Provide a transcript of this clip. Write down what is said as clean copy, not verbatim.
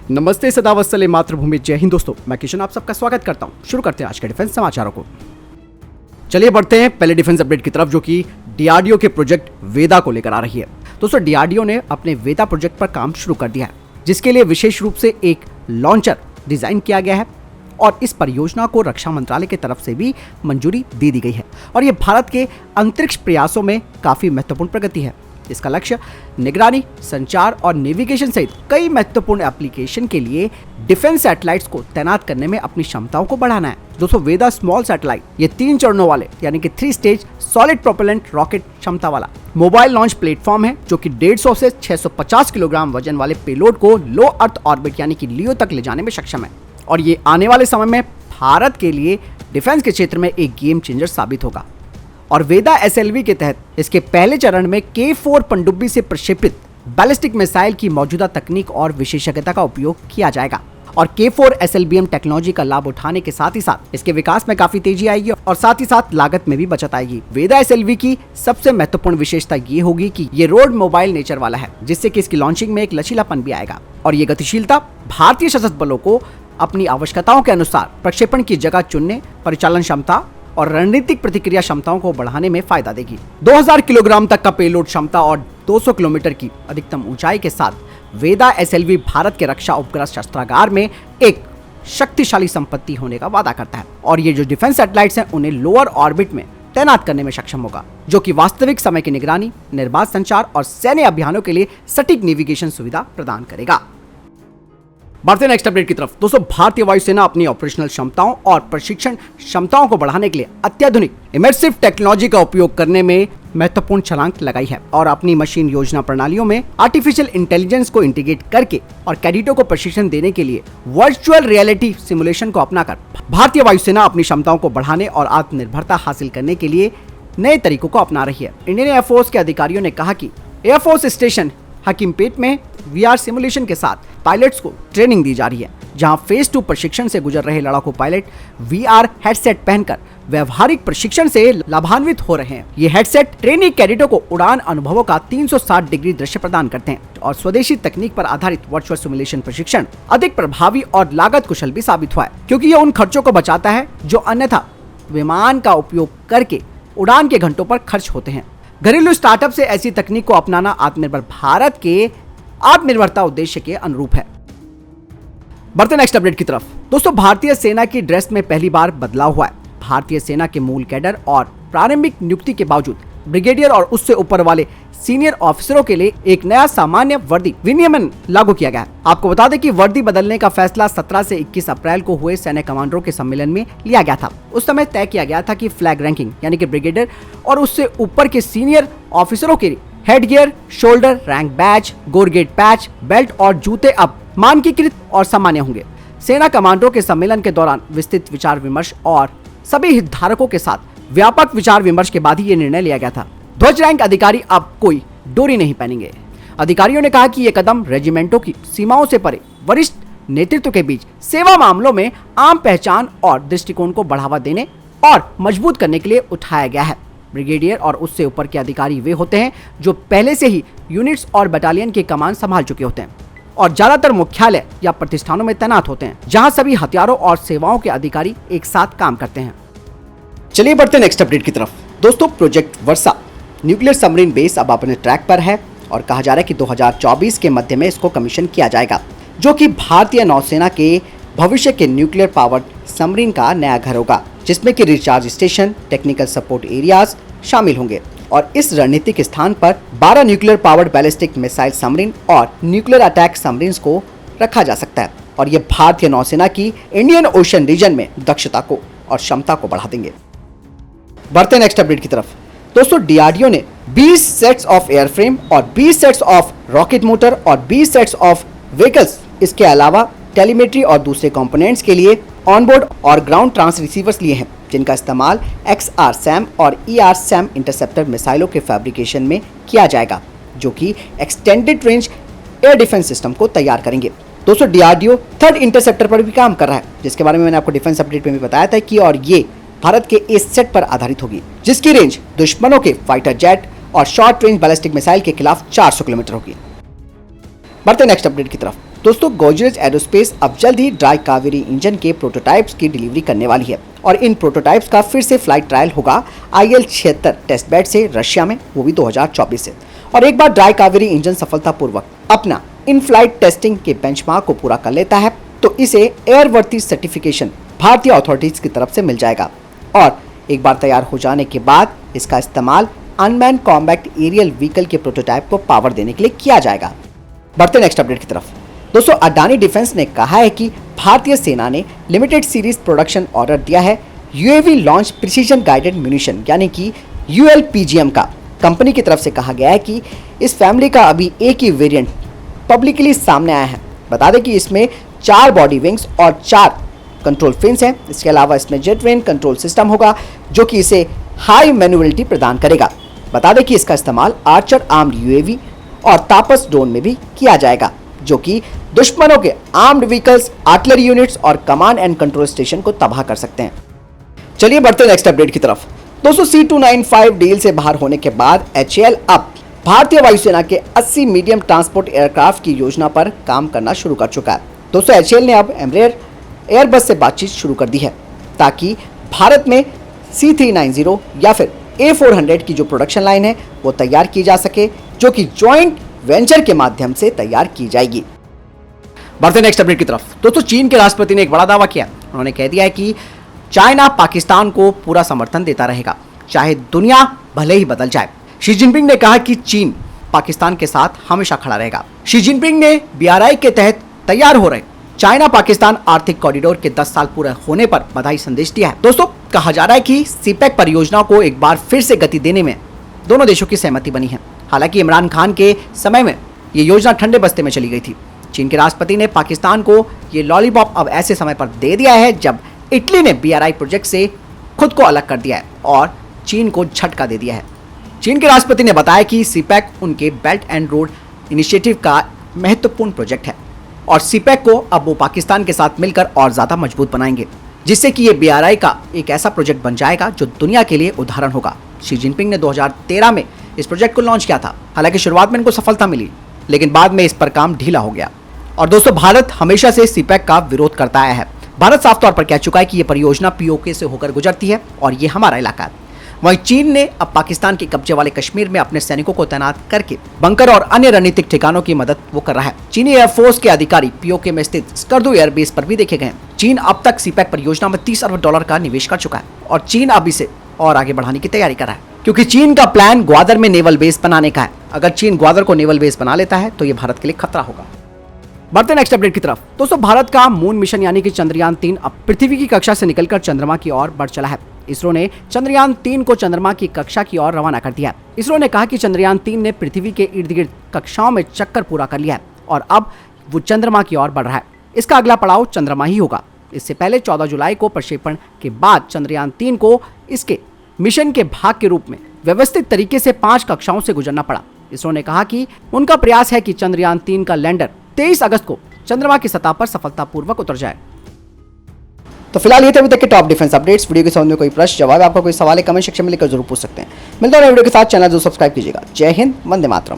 नमस्ते, सदा वत्सले मातृभूमि, जय हिंद दोस्तों। मैं किशन आप सबका स्वागत करता हूं। शुरू करते हैं आज के डिफेंस समाचारों को। चलिए बढ़ते हैं पहले डिफेंस अपडेट की तरफ, जो कि डीआरडीओ के प्रोजेक्ट वेदा को लेकर आ रही है। दोस्तों, डीआरडीओ ने अपने वेदा प्रोजेक्ट पर काम शुरू कर दिया है, जिसके लिए विशेष रूप से एक लॉन्चर डिजाइन किया गया है और इस परियोजना को रक्षा मंत्रालय की तरफ से भी मंजूरी दे दी गई है। और ये भारत के अंतरिक्ष प्रयासों में काफी महत्वपूर्ण प्रगति है। इसका लक्ष्य निगरानी, संचार और नेविगेशन सहित कई महत्वपूर्ण एप्लीकेशन के लिए डिफेंस सैटेलाइट्स को तैनात करने में अपनी क्षमताओं को बढ़ाना है। दोस्तों, वेदा स्मॉल सैटेलाइट ये 3 चरणों वाले यानी कि 3 स्टेज सॉलिड प्रोपेलेंट रॉकेट क्षमता वाला मोबाइल लॉन्च प्लेटफॉर्म है, जो कि 150 से 650 किलोग्राम वजन वाले पेलोड को लो अर्थ ऑर्बिट यानी कि लियो तक ले जाने में सक्षम है। और ये आने वाले समय में भारत के लिए डिफेंस के क्षेत्र में एक गेम चेंजर साबित होगा। और वेदा एसएलवी के तहत इसके पहले चरण में K4 पनडुब्बी से प्रक्षेपित बैलिस्टिक मिसाइल की मौजूदा तकनीक और विशेषज्ञता का उपयोग किया जाएगा। और K4 SLBM टेक्नोलॉजी का लाभ उठाने के साथ ही साथ इसके विकास में काफी तेजी आएगी और साथ ही साथ लागत में भी बचत आएगी। वेदा एसएलवी की सबसे महत्वपूर्ण विशेषता ये होगी कि ये रोड मोबाइल नेचर वाला है, जिससे कि इसकी लॉन्चिंग में एक लचीलापन भी आएगा। और ये गतिशीलता भारतीय सशस्त्र बलों को अपनी आवश्यकताओं के अनुसार प्रक्षेपण की जगह चुनने, परिचालन क्षमता और रणनीतिक प्रतिक्रिया क्षमताओं को बढ़ाने में फायदा देगी। 2000 किलोग्राम तक का पेलोड क्षमता और 200 किलोमीटर की अधिकतम ऊंचाई के साथ वेदा एसएलवी भारत के रक्षा उपग्रह शस्त्रागार में एक शक्तिशाली संपत्ति होने का वादा करता है। और ये जो डिफेंस सैटेलाइट्स हैं, उन्हें लोअर ऑर्बिट में तैनात करने में सक्षम होगा, जो कि वास्तविक समय की निगरानी, निर्बाध संचार और सैन्य अभियानों के लिए सटीक नेविगेशन सुविधा प्रदान करेगा। बढ़ते नेक्स्ट अपडेट की तरफ। दोस्तों, भारतीय वायुसेना अपनी ऑपरेशनल क्षमताओं और प्रशिक्षण क्षमताओं को बढ़ाने के लिए अत्याधुनिक इमर्सिव टेक्नोलॉजी का उपयोग करने में महत्वपूर्ण छलांग लगाई है और अपनी मशीन योजना प्रणालियों में आर्टिफिशियल इंटेलिजेंस को इंटीग्रेट करके और कैडेटों को प्रशिक्षण देने के लिए वर्चुअल रियलिटी सिमुलेशन को अपनाकर भारतीय वायुसेना अपनी क्षमताओं को बढ़ाने और आत्मनिर्भरता हासिल करने के लिए नए तरीकों को अपना रही है। इंडियन एयरफोर्स के अधिकारियों ने कहा कि एयरफोर्स स्टेशन हकीमपेट में VR सिमुलेशन के साथ पायलट्स को ट्रेनिंग दी जा रही है, जहां फेज 2 प्रशिक्षण से गुजर रहे लड़ाकू पायलट VR हेडसेट पहनकर व्यवहारिक प्रशिक्षण से लाभान्वित हो रहे हैं। ये हेडसेट ट्रेनी कैडेटों को उड़ान अनुभवों का 360 डिग्री दृश्य प्रदान करते हैं और स्वदेशी तकनीक पर आधारित वर्चुअल सिमुलेशन प्रशिक्षण अधिक प्रभावी और लागत कुशल भी साबित हुआ है, क्योंकि ये उन खर्चों को बचाता है जो अन्यथा विमान का उपयोग करके उड़ान के घंटों पर खर्च होते हैं। घरेलू स्टार्टअप से ऐसी तकनीक को अपनाना आत्मनिर्भर भारत के आत्मनिर्भरता उद्देश्य के अनुरूप है। बढ़ते नेक्स्ट अपडेट की तरफ। दोस्तों, भारतीय सेना की ड्रेस में पहली बार बदलाव हुआ है। भारतीय सेना के मूल कैडर और प्रारंभिक नियुक्ति के बावजूद ब्रिगेडियर और उससे ऊपर वाले सीनियर ऑफिसरों के लिए एक नया सामान्य वर्दी विनियमन लागू किया गया है। आपको बता दें कि वर्दी बदलने का फैसला 17 से 21 अप्रैल को हुए सैन्य कमांडरों के सम्मेलन में लिया गया था। उस समय तय किया गया था कि फ्लैग रैंकिंग यानी कि ब्रिगेडियर और उससे ऊपर के सीनियर ऑफिसरों के लिए head gear, shoulder, rank badge, gorget patch, belt और जूते अब मानकीकृत और सामान्य होंगे। सेना कमांडरों के सम्मेलन के दौरान विस्तृत विचार विमर्श और सभी हितधारकों के साथ व्यापक विचार विमर्श के बाद ही ये निर्णय लिया गया था। ध्वज रैंक अधिकारी अब कोई डोरी नहीं पहनेंगे। अधिकारियों ने कहा कि ये कदम रेजिमेंटों की सीमाओं से परे वरिष्ठ नेतृत्व के बीच सेवा मामलों में आम पहचान और दृष्टिकोण को बढ़ावा देने और मजबूत करने के लिए उठाया गया है। ब्रिगेडियर और उससे ऊपर के अधिकारी वे होते हैं जो पहले से ही यूनिट्स और बटालियन की कमान संभाल चुके होते हैं और ज्यादातर मुख्यालय या प्रतिष्ठानों में तैनात होते हैं, जहां सभी हथियारों और सेवाओं के अधिकारी एक साथ काम करते हैं। चलिए बढ़ते नेक्स्ट अपडेट की तरफ। दोस्तों, प्रोजेक्ट वर्षा न्यूक्लियर सबमरीन बेस अब अपने ट्रैक पर है और कहा जा रहा है कि 2024 के मध्य में इसको कमीशन किया जाएगा, जो कि भारतीय नौसेना के भविष्य के न्यूक्लियर पावर्ड सबमरीन का नया घर होगा, जिसमें कि recharge station, technical support areas शामिल होंगे। और इस रणनीतिक स्थान पर 12 nuclear powered ballistic missile submarine और न्यूक्लियर अटैक सबमरीन्स को रखा जा सकता है और ये भारतीय नौसेना की इंडियन ओशन रीजन में दक्षता को और क्षमता को बढ़ा देंगे। बढ़ते नेक्स्ट अपडेट की तरफ। दोस्तों, डीआरडीओ ने 20 सेट्स ऑफ एयरफ्रेम और 20 सेट्स ऑफ रॉकेट मोटर और 20 सेट्स ऑफ व्हीकल्स, इसके अलावा टेलीमेट्री और दूसरे कंपोनेंट्स के लिए ऑनबोर्ड और ग्राउंड ट्रांस रिसीवर्स लिए हैं, जिनका इस्तेमाल XRSAM और ERSAM इंटरसेप्टर मिसाइलों के फैब्रिकेशन में किया जाएगा, जो कि extended range air defence system को तैयार करेंगे। दोस्तों, डीआरडीओ थर्ड इंटरसेप्टर पर भी काम कर रहा है, जिसके बारे में मैंने आपको डिफेंस अपडेट में भी बताया था कि और ये भारत के इस सेट पर आधारित होगी, जिसकी रेंज दुश्मनों के फाइटर जेट और शॉर्ट रेंज बैलिस्टिक मिसाइल के खिलाफ 400 किलोमीटर होगी। बढ़ते नेक्स्ट अपडेट की तरफ। दोस्तों गोदरेज एरोस्पेस अब जल्द ही ड्राई कावेरी इंजन के प्रोटोटाइप्स की डिलीवरी करने वाली है और इन प्रोटोटाइप्स का फिर से फ्लाइट ट्रायल होगा IL-76 टेस्ट बेड से रशिया में, वो भी 2024 से। और एक बार ड्राई कावेरी इंजन सफलतापूर्वक अपना इन फ्लाइट टेस्टिंग के बेंचमार्क को पूरा कर लेता है तो इसे एयरवर्थी सर्टिफिकेशन भारतीय अथॉरिटीज की तरफ से मिल जाएगा और एक बार तैयार हो जाने के बाद इसका इस्तेमाल अनमैन कॉम्बैट एरियल व्हीकल के प्रोटोटाइप को पावर देने के लिए किया जाएगा। बढ़ते नेक्स्ट अपडेट की तरफ। दोस्तों अडानी डिफेंस ने कहा है कि भारतीय सेना ने लिमिटेड सीरीज प्रोडक्शन ऑर्डर दिया है UAV launch precision guided munition यानी कि ULPGM का। कंपनी की तरफ से कहा गया है कि इस फैमिली का अभी एक ही वेरिएंट पब्लिकली सामने आया है। बता दें कि इसमें 4 बॉडी विंग्स और 4 कंट्रोल फिन्स हैं। इसके अलावा इसमें जेट वेन कंट्रोल सिस्टम होगा जो कि इसे हाई मैन्युअलिटी प्रदान करेगा। बता दें कि इसका इस्तेमाल आर्चर आर्म्ड UAV और तापस ड्रोन में भी किया जाएगा जो कि दुश्मनों के आर्म्ड व्हीकल्स, आर्टिलरी यूनिट्स और कमांड एंड कंट्रोल स्टेशन को तबाह कर सकते हैं। चलिए बढ़ते नेक्स्ट अपडेट की तरफ। दोस्तों C295 डील से बाहर होने के बाद HAL अब भारतीय वायुसेना के 80 मीडियम ट्रांसपोर्ट एयरक्राफ्ट की योजना पर काम करना शुरू कर चुका है। दोस्तों HAL ने अब एम्ब्रेयर एयरबस से बातचीत शुरू कर दी है ताकि भारत में C390 या फिर A400 की जो प्रोडक्शन लाइन है वो तैयार की जा सके जो कि जॉइंट वेंचर के माध्यम से तैयार की जाएगी। बढ़ते नेक्स्ट अपडेट की तरफ। दोस्तों चीन के राष्ट्रपति ने एक बड़ा दावा किया। उन्होंने कह दिया है कि चाइना पाकिस्तान को पूरा समर्थन देता रहेगा चाहे दुनिया भले ही बदल जाए। शी जिनपिंग ने कहा कि चीन पाकिस्तान के साथ हमेशा खड़ा रहेगा। शी जिनपिंग ने BRI के तहत तैयार हो रहे चाइना पाकिस्तान आर्थिक कॉरिडोर के 10 साल पूरे होने पर बधाई संदेश दिया है। दोस्तों कहा जा रहा है कि CPEC परियोजना को एक बार फिर से गति देने में दोनों देशों की सहमति बनी है। हालांकि इमरान खान के समय में ये योजना ठंडे बस्ते में चली गई थी। चीन के राष्ट्रपति ने पाकिस्तान को ये लॉलीपॉप अब ऐसे समय पर दे दिया है जब इटली ने BRI प्रोजेक्ट से खुद को अलग कर दिया है और चीन को झटका दे दिया है। चीन के राष्ट्रपति ने बताया कि CPEC उनके बेल्ट एंड रोड इनिशिएटिव का महत्वपूर्ण प्रोजेक्ट है और CPEC को अब वो पाकिस्तान के साथ मिलकर और ज़्यादा मजबूत बनाएंगे जिससे कि ये BRI का एक ऐसा प्रोजेक्ट बन जाएगा जो दुनिया के लिए उदाहरण होगा। शी जिनपिंग ने 2013 में इस प्रोजेक्ट को लॉन्च किया था। हालांकि शुरुआत में इनको सफलता मिली लेकिन बाद में इस पर काम ढीला हो गया। और दोस्तों भारत हमेशा से CPEC का विरोध करता आया है। भारत साफ तौर पर कह चुका है कि यह परियोजना POK से होकर गुजरती है और ये हमारा इलाका है। वहीं चीन ने अब पाकिस्तान के कब्जे वाले कश्मीर में अपने सैनिकों को तैनात करके बंकर और अन्य रणनीतिक ठिकानों की मदद वो कर रहा है। चीनी एयरफोर्स के अधिकारी POK में स्थित स्कर्दू एयरबेस पर भी देखे गए। चीन अब तक CPEC परियोजना में $30 अरब का निवेश कर चुका है और चीन अब इसे और आगे बढ़ाने की तैयारी कर रहा है क्योंकि चीन का प्लान ग्वादर में नेवल बेस बनाने का है। अगर चीन ग्वादर को नेवल बेस बना लेता है तो ये भारत के लिए खतरा होगा। बढ़ते नेक्स्ट अपडेट की तरफ। दोस्तों भारत का मून मिशन यानी कि चंद्रयान 3 अब पृथ्वी की कक्षा से निकलकर चंद्रमा की ओर बढ़ चला है। इसरो ने चंद्रयान 3 को चंद्रमा की कक्षा की ओर रवाना कर दिया है। इसरो ने कहा कि चंद्रयान 3 ने पृथ्वी के इर्द गिर्द कक्षाओं में चक्कर पूरा कर लिया है और अब वो चंद्रमा की ओर बढ़ रहा है। इसका अगला पड़ाव चंद्रमा ही होगा। इससे पहले 14 जुलाई को प्रक्षेपण के बाद चंद्रयान 3 को इसके मिशन के भाग के रूप में व्यवस्थित तरीके से 5 कक्षाओं से गुजरना पड़ा। इसरो ने कहा कि उनका प्रयास है कि चंद्रयान 3 का लैंडर 23 अगस्त को चंद्रमा की सतह पर सफलतापूर्वक उतर जाए। तो फिलहाल ये थे अभी तक के टॉप डिफेंस अपडेट्स। वीडियो के समझ में कोई प्रश्न जवाब आपका कोई सवाल है कमेंट सेक्शन में लिखकर जरूर पूछ सकते हैं। मिलता है वीडियो के साथ। चैनल जरूर सब्सक्राइब कीजिएगा। जय हिंद, वंदे मातरम।